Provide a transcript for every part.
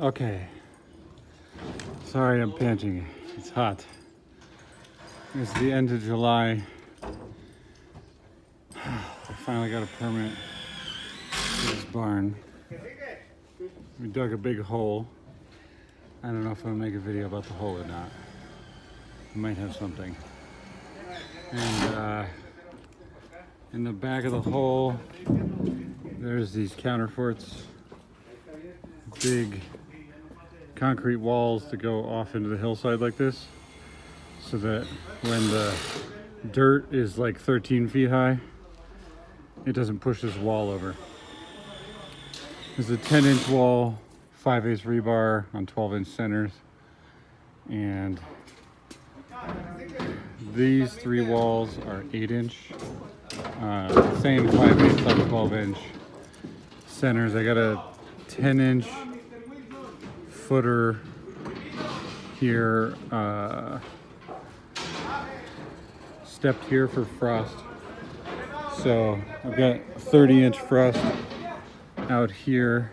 Okay. Sorry, I'm panting. It's hot. It's the end of July. I finally got a permit for this barn. We dug a big hole. I don't know if I'm gonna make a video about the hole or not. I might have something. And in the back of the hole, there's these counterforts. Big concrete walls to go off into the hillside like this, so that when the dirt is like 13 feet high, it doesn't push this wall over. There's a 10-inch wall, 5/8 rebar on 12-inch centers, and these three walls are 8-inch, same 5/8 on 12-inch centers. I got a 10-inch footer here, stepped here for frost. So I've got 30-inch frost out here.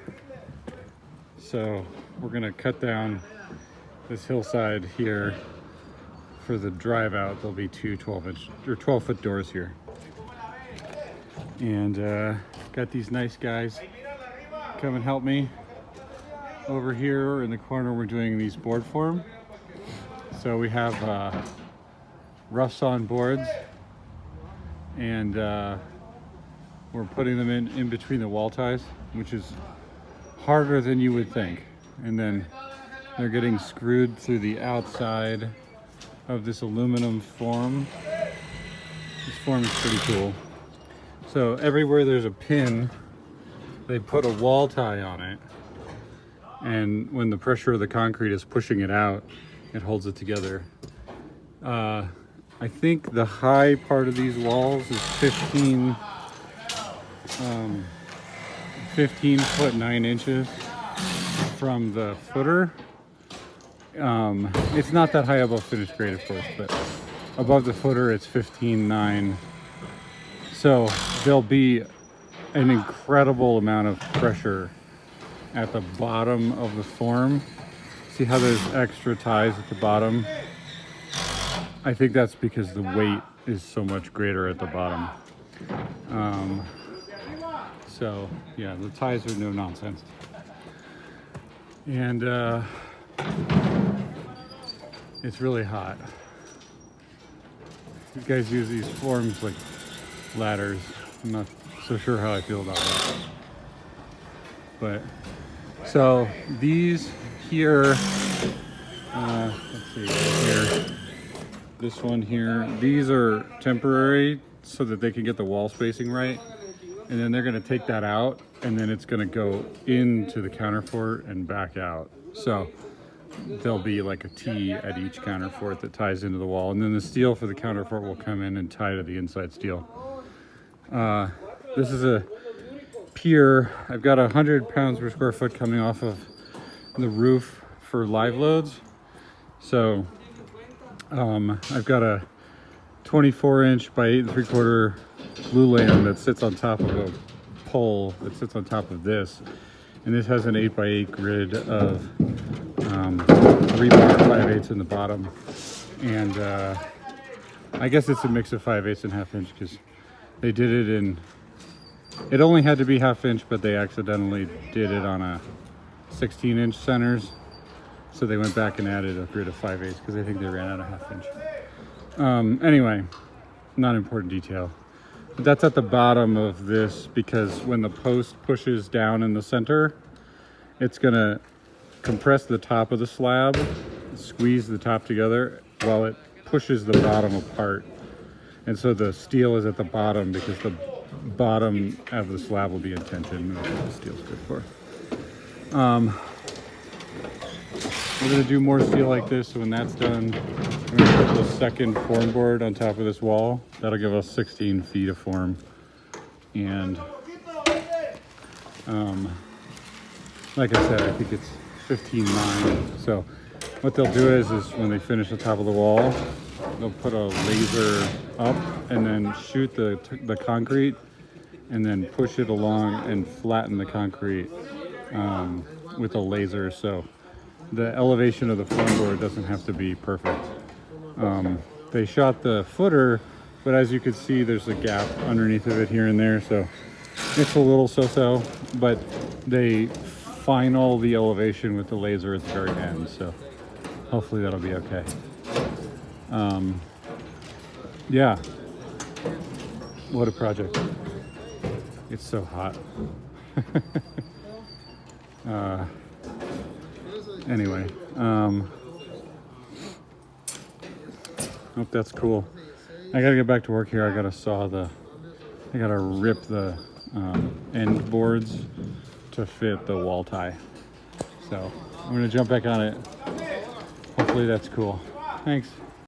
So we're gonna cut down this hillside here for the drive out. There'll be two 12-inch or 12-foot doors here. And got these nice guys come and help me. Over here in the corner, we're doing these board form. So we have rough sawn boards, and we're putting them in between the wall ties, which is harder than you would think. And then they're getting screwed through the outside of this aluminum form. This form is pretty cool. So everywhere there's a pin, they put a wall tie on it. And when the pressure of the concrete is pushing it out, it holds it together. I think the high part of these walls is 15 foot 9 inches from the footer. It's not that high above finished grade, of course, but above the footer it's 15.9. So there'll be an incredible amount of pressure at the bottom of the form. See how there's extra ties at the bottom? I think that's because the weight is so much greater at the bottom. So yeah, the ties are no nonsense. And it's really hot. These guys use these forms like ladders. I'm not so sure how I feel about that. But so these here, let's see, here, this one here, these are temporary so that they can get the wall spacing right. And then they're gonna take that out, and then it's gonna go into the counterfort and back out. So there'll be like a T at each counterfort that ties into the wall. And then the steel for the counterfort will come in and tie to the inside steel. This is a pier. I've got 100 pounds per square foot coming off of the roof for live loads. So I've got a 24-inch by 8 3/4 glulam that sits on top of a pole that sits on top of this, and this has an 8x8 grid of rebar 5/8 in the bottom, and I guess it's a mix of 5/8 and 1/2 inch because they did it in. It only had to be 1/2 inch, but they accidentally did it on a 16-inch centers. So they went back and added a grid of 5/8 because I think they ran out of 1/2 inch. Anyway, not important detail. But that's at the bottom of this because when the post pushes down in the center, it's gonna compress the top of the slab, squeeze the top together while it pushes the bottom apart. And so the steel is at the bottom because the bottom of the slab will be in tension. That's what the steel's good for. We're gonna do more steel like this, so when that's done, we're gonna put the second form board on top of this wall. That'll give us 16 feet of form. And like I said, I think it's 15.9. So what they'll do is when they finish the top of the wall, they'll put a laser up and then shoot the concrete and then push it along and flatten the concrete with a laser, so the elevation of the floorboard doesn't have to be perfect. They shot the footer, but as you can see, there's a gap underneath of it here and there, so it's a little so-so, but they final the elevation with the laser at the very end, so hopefully that'll be okay. Yeah, what a project. It's so hot. Anyway, hope that's cool. I gotta get back to work here. I gotta rip the end boards to fit the wall tie. So I'm gonna jump back on it. Hopefully that's cool. Thanks.